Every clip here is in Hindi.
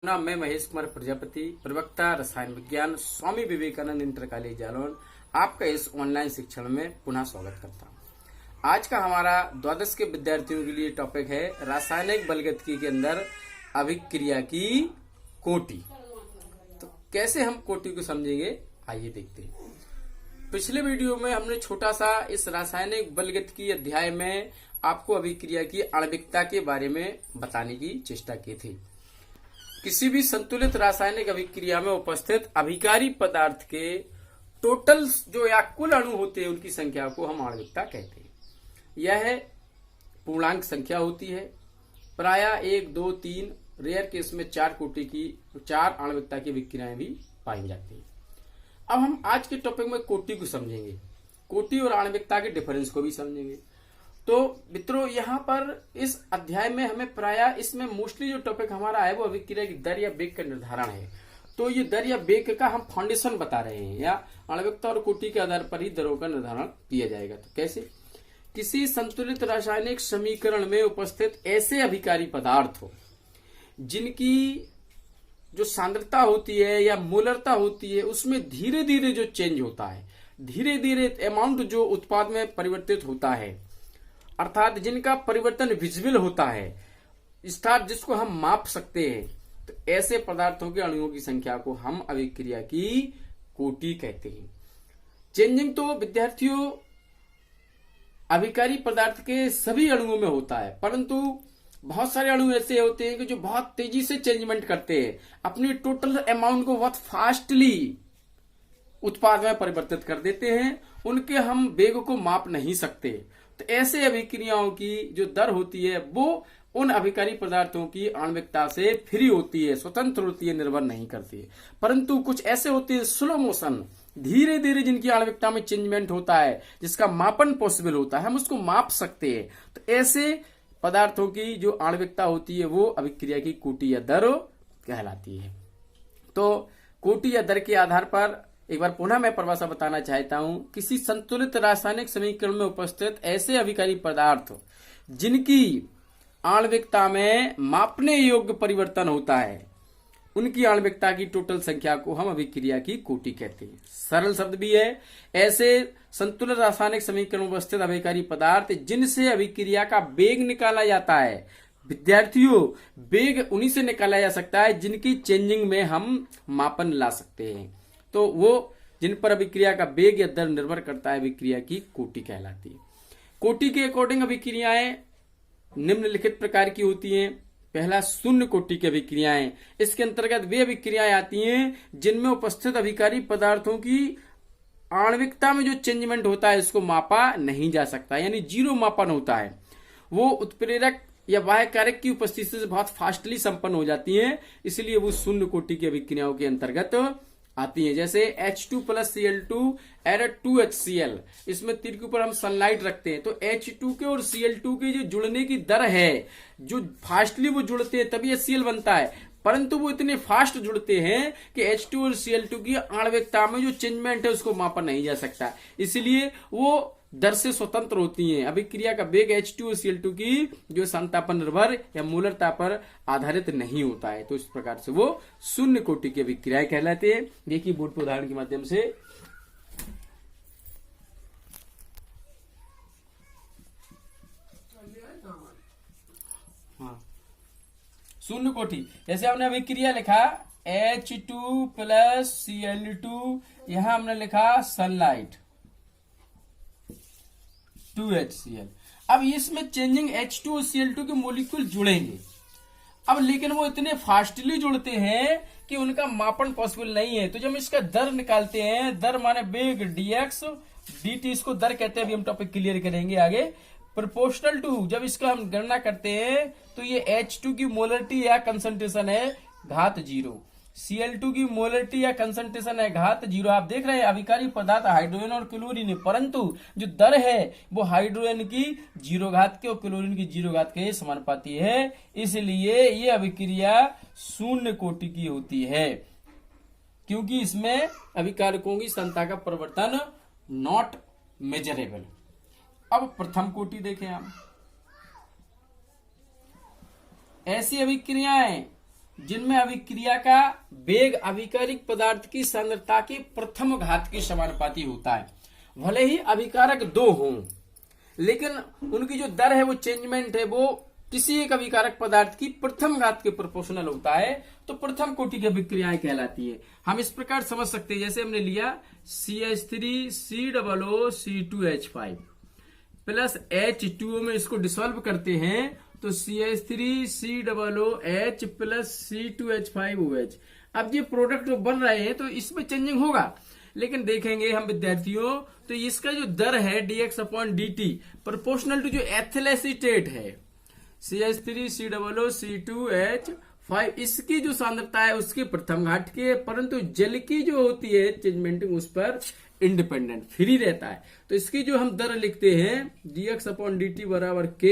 नाम मैं महेश कुमार प्रजापति, प्रवक्ता रसायन विज्ञान, स्वामी विवेकानंद इंटर कॉलेज जालौन, आपका इस ऑनलाइन शिक्षण में पुनः स्वागत करता हूं। आज का हमारा द्वादश के विद्यार्थियों के लिए टॉपिक है रासायनिक बलगतिकी के अंदर अभिक्रिया की कोटि। तो कैसे हम कोटि को समझेंगे, आइए देखते हैं। पिछले वीडियो में हमने छोटा सा इस रासायनिक बलगतिकी अध्याय में आपको अभिक्रिया की आणविकता के बारे में बताने की चेष्टा की थी। किसी भी संतुलित रासायनिक अभिक्रिया में उपस्थित अभिकारी पदार्थ के टोटल जो या कुल अणु होते हैं उनकी संख्या को हम आणविकता कहते हैं। यह पूर्णांक संख्या होती है। प्रायः 1, 2, 3, रेयर केस में 4 कोटि की 4 आणविकता की अभिक्रियाएं भी पाई जाती हैं। अब हम आज के टॉपिक में कोटि को समझेंगे, कोटि और आणविकता के डिफरेंस को भी समझेंगे। तो मित्रों, यहाँ पर इस अध्याय में हमें प्रायः इसमें मोस्टली जो टॉपिक हमारा है वो अभिक्रिया की दर या वेग का निर्धारण है। तो ये दर या वेग का हम फाउंडेशन बता रहे हैं, या आणविकता और कोटि के आधार पर ही दरों का निर्धारण किया जाएगा। तो कैसे? किसी संतुलित रासायनिक समीकरण में उपस्थित ऐसे अभिकारी पदार्थ हो जिनकी जो सांद्रता होती है या मोलरता होती है उसमें धीरे धीरे जो चेंज होता है, धीरे धीरे अमाउंट जो उत्पाद में परिवर्तित होता है, अर्थात जिनका परिवर्तन विजिबल होता है, स्टार जिसको हम माप सकते हैं, तो ऐसे पदार्थों के अणुओं की संख्या को हम अभिक्रिया की कोटि कहते हैं। चेंजिंग तो विद्यार्थियों अभिकारी पदार्थ के सभी अणुओं में होता है, परंतु बहुत सारे अणु ऐसे होते हैं कि जो बहुत तेजी से चेंजमेंट करते हैं, अपनी टोटल अमाउंट को बहुत फास्टली उत्पाद में परिवर्तित कर देते हैं, उनके हम वेग को माप नहीं सकते। तो ऐसे अभिक्रियाओं की जो दर होती है वो उन अभिकारी पदार्थों की आणविकता से फ्री होती है, स्वतंत्र होती है, निर्भर नहीं करती है। परंतु कुछ ऐसे होते हैं स्लो मोशन, धीरे धीरे जिनकी आणविकता में चेंजमेंट होता है, जिसका मापन पॉसिबल होता है, हम उसको माप सकते हैं। तो ऐसे पदार्थों की जो आणविकता होती है वो अभिक्रिया की कोटि या दर कहलाती है। तो कोटि या दर के आधार पर एक बार पुनः मैं परिभाषा बताना चाहता हूं। किसी संतुलित रासायनिक समीकरण में उपस्थित ऐसे अभिकारी पदार्थ जिनकी आणविकता में मापने योग्य परिवर्तन होता है, उनकी आणविकता की टोटल संख्या को हम अभिक्रिया की कोटि कहते हैं। सरल शब्द भी है। ऐसे संतुलित रासायनिक समीकरण में उपस्थित अभिकारी पदार्थ जिनसे अभिक्रिया का वेग निकाला जाता है। विद्यार्थियों, वेग उन्हीं से निकाला जा सकता है जिनकी चेंजिंग में हम मापन ला सकते हैं। तो वो जिन पर अभिक्रिया का वेग या दर निर्भर करता है, अभिक्रिया की कोटि कहलाती है। कोटि के अकॉर्डिंग अभिक्रियाएं निम्नलिखित प्रकार की होती हैं। पहला, शून्य कोटि की अभिक्रियाएं। इसके अंतर्गत वे अभिक्रियाएं आती हैं जिनमें उपस्थित अभिकारी पदार्थों की आणविकता में जो चेंजमेंट होता है इसको मापा नहीं जा सकता, यानी जीरो मापन होता है। वो उत्प्रेरक या बाह्य कारक की उपस्थिति से बहुत फास्टली संपन्न हो जाती हैं, इसलिए वो शून्य कोटि की अभिक्रियाओं के अंतर्गत आती है। जैसे H2 + Cl2 एरर 2HCl, इसमें तीर के ऊपर हम सनलाइट रखते हैं, तो H2 के और Cl2 के जो जुड़ने की दर है, जो फास्टली वो जुड़ते हैं तभी HCl बनता है, परंतु वो इतने फास्ट जुड़ते हैं कि H2 और Cl2 की आणविकता में जो चेंजमेंट है उसको मापा नहीं जा सकता, इसलिए वो दर से स्वतंत्र होती हैं। अभिक्रिया का वेग H2 और Cl2 की जो सांद्रता पर निर्भर या मोलरता पर आधारित नहीं होता है। तो इस प्रकार से वो शून्य कोटि की अभिक्रियाएं कहलाते हैं। देखिए बोर्ड पर उदाहरण के माध्यम से। हाँ, शून्य कोटि, जैसे हमने अभिक्रिया लिखा H2 + Cl2, यहां हमने लिखा सनलाइट 2HCl। अब इसमें चेंजिंग H2 और Cl2 के मोलिक्यूल जुड़ेंगे, अब लेकिन वो इतने फास्टली जुड़ते हैं कि उनका मापन पॉसिबल नहीं है। तो जब इसका दर निकालते हैं, दर माने वेग dx dt, इसको दर कहते हैं, अभी हम टॉपिक क्लियर करेंगे आगे। प्रोपोर्शनल टू, जब इसका हम गणना करते हैं तो ये H2 की मोलरिटी या कंसंट्रेशन है घात 0, Cl2 की मोलरिटी या कंसंट्रेशन है घात 0। आप देख रहे हैं अभिकारी पदार्थ हाइड्रोजन और क्लोरीन है, परंतु जो दर है वो हाइड्रोजन की 0 घात के और क्लोरीन की 0 घात के समानुपाती है, इसलिए ये अभिक्रिया शून्य कोटि की होती है, क्योंकि इसमें अभिकारकों की सांद्रता का परिवर्तन नॉट मेजरेबल। अब प्रथम कोटि देखें आप। ऐसी अभिक्रियाएं जिनमें अभिक्रिया का वेग अभिकारिक पदार्थ की सांद्रता के प्रथम घात के समानुपाती होता है। भले ही अभिकारक दो हों, लेकिन उनकी जो दर है वो चेंजमेंट है वो किसी एक अभिकारक पदार्थ की प्रथम घात के प्रोपोर्शनल होता है, तो प्रथम कोटि की अभिक्रियाएं कहलाती है। हम इस प्रकार समझ सकते हैं, जैसे हमने लिया CH3COO2H5 प्लस H2O में इसको डिसॉल्व करते हैं तो CH3COOH प्लस C2H5OH। अब ये प्रोडक्ट जो बन रहे हैं तो इसमें चेंजिंग होगा, लेकिन देखेंगे हम विद्यार्थियों तो इसका जो दर है dx/dt प्रोपोर्शनल टू जो एथिल एसीटेट है CH3COOC2H5, इसकी जो सांद्रता है उसके प्रथम घाट के, परंतु जल की जो होती है चेंजमेंटिंग उस पर इंडिपेंडेंट फ्री रहता है। तो इसकी जो हम दर लिखते हैं dx/dt बराबर k,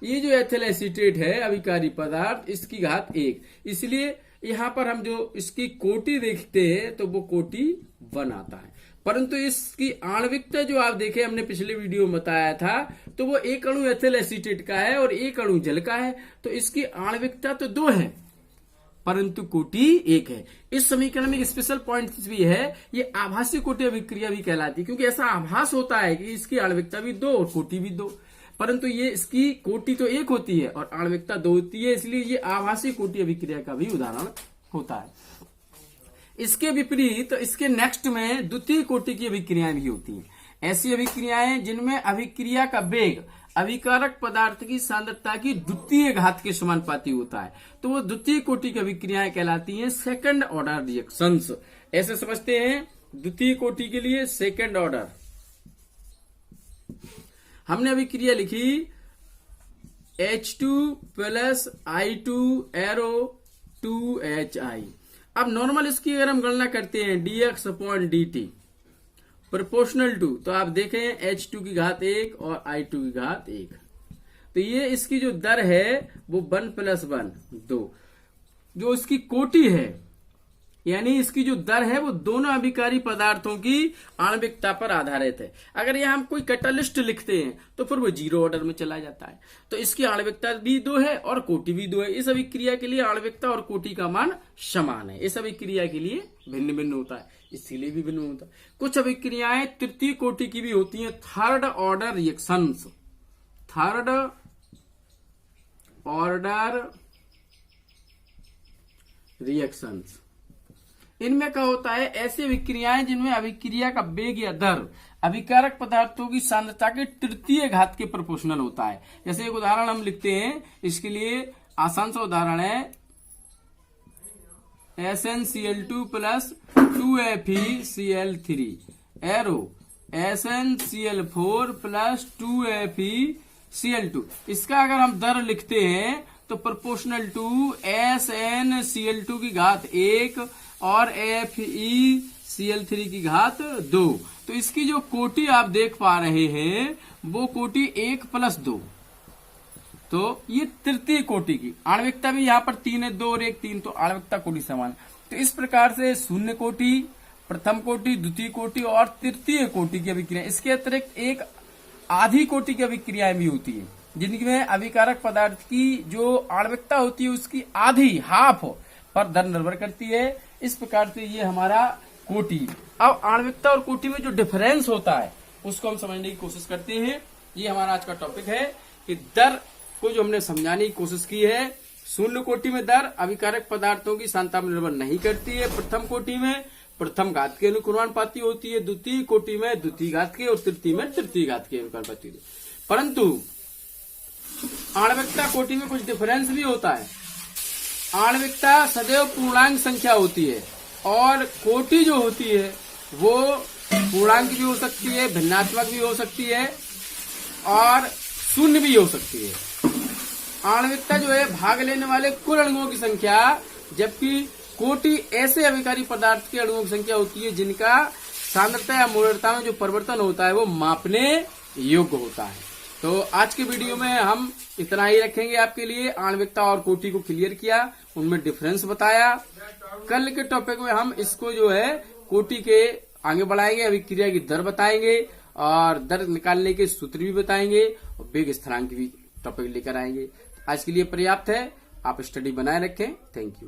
ये जो एथिल एसीटेट है अभिकारी पदार्थ इसकी घात 1, इसलिए यहां पर हम जो इसकी कोटि देखते हैं तो वो कोटि 1 आता है। परंतु इसकी आणविकता जो आप देखे हमने पिछले वीडियो में बताया था, तो वो एक अणु एथिल एसीटेट का है और एक अणु जल का है, तो इसकी आणविकता तो 2 है परंतु कोटि 1 है। इस समीकरण में एक स्पेशल पॉइंट भी है, ये आभासी कोटि अभिक्रिया भी कहलाती है, क्योंकि ऐसा आभास होता है कि इसकी आणविकता भी 2 और कोटि भी 2, परंतु ये इसकी कोटि तो 1 होती है और आणविकता 2 होती है, इसलिए ये आभासी कोटि अभिक्रिया का भी उदाहरण होता है। इसके विपरीत इसके नेक्स्ट में द्वितीय कोटि की अभिक्रियाएं भी होती हैं। ऐसी अभिक्रियाएं जिनमें अभिक्रिया का वेग अभिकारक पदार्थ की सांद्रता की द्वितीय घात के समानुपाती होता है, तो वो द्वितीय कोटि की अभिक्रियाएं कहलाती हैं सेकंड ऑर्डर रिएक्शंस। ऐसे समझते हैं द्वितीय कोटि के लिए सेकंड ऑर्डर। हमने अभिक्रिया लिखी H2 plus I2 arrow 2HI। अब नॉर्मल इसकी अगर हम गणना करते हैं dx/dt प्रोपोर्शनल टू, तो आप देखें H2 की घात 1 और I2 की घात 1, तो ये इसकी जो दर है वो 1 + 1 2, जो इसकी कोटि है यानी इसकी जो दर है वो दोनों अभिकारी पदार्थों की आणविकता पर आधारित है। अगर यहां हम कोई कैटालिस्ट लिखते हैं तो फिर वो 0 ऑर्डर में चला जाता है, तो इसकी आणविकता भी 2 है और कोटि भी 2 है। इस अभिक्रिया के लिए आणविकता और कोटि का मान समान है, इस अभिक्रिया के लिए भिन्न भिन्न होता है, इसीलिए भी भिन्न होता है। कुछ अभिक्रियाएं तृतीय कोटि की भी होती हैं, third order reactions. Third order reactions, इनमें क्या होता है, ऐसी अभिक्रियाएं जिनमें अभिक्रिया का वेग या दर अभिकारक पदार्थों की सांद्रता के तृतीय घात के प्रोपोर्शनल होता है। जैसे एक उदाहरण हम लिखते हैं, इसके लिए आसान सा उदाहरण है SnCl2 plus 2FeCl3 arrow SnCl4 plus 2FeCl2। इसका अगर हम दर लिखते हैं तो प्रोपोर्शनल टू SnCl2 की घात 1 और FeCl3 की घात 2। तो इसकी जो कोटि आप देख पा रहे हैं वो कोटि 1 + 2, तो ये तृतीय कोटि की आणविकता भी यहाँ पर 3 है, 2 और 1 3, तो आणविकता कोटि समान। तो इस प्रकार से शून्य कोटि, प्रथम कोटि, द्वितीय कोटि और तृतीय कोटि की अभिक्रिया। इसके अतिरिक्त एक आधी कोटि की अभिक्रियाएं भी होती है, जिनमें अभिकारक पदार्थ की जो आणविकता होती है उसकी आधी, हाफ पर दर निर्भर करती है। इस प्रकार से ये हमारा कोटि। अब आणविकता और कोटि में जो डिफरेंस होता है उसको हम समझने की कोशिश करते हैं। ये हमारा आज का टॉपिक है कि दर को जो हमने समझाने की कोशिश की है। शून्य कोटि में दर अभिकारक पदार्थों की सांद्रता पर निर्भर नहीं करती है, प्रथम कोटि में प्रथम घात के अनुक्रमानुपाती होती है, द्वितीय कोटि में द्वितीय घात के और तृतीय में तृतीय घात के अनुक्रमानुपाती होती है। परंतु आणविकता कोटि में कुछ डिफरेंस भी होता है। आणविकता सदैव पूर्णांक संख्या होती है और कोटि जो होती है वो पूर्णांक भी हो सकती है, भिन्नात्मक भी हो सकती है और शून्य भी हो सकती है। आणविकता जो है भाग लेने वाले कुल अणुओं की संख्या, जबकि कोटि ऐसे अभिकारी पदार्थ के अणुओं की संख्या होती है जिनका सांद्रता या मोलरता में जो परिवर्तन होता है वो मापने योग्य होता है। तो आज के वीडियो में हम इतना ही रखेंगे आपके लिए। आणविकता और कोटि को क्लियर किया, उनमें डिफरेंस बताया। कल के टॉपिक में हम इसको जो है कोटि के आगे बढ़ाएंगे, अभिक्रिया की दर बताएंगे और दर निकालने के सूत्र भी बताएंगे और वेग स्थिरांक भी टॉपिक लेकर आएंगे। आज के लिए पर्याप्त है। आप स्टडी बनाए रखें। Thank you.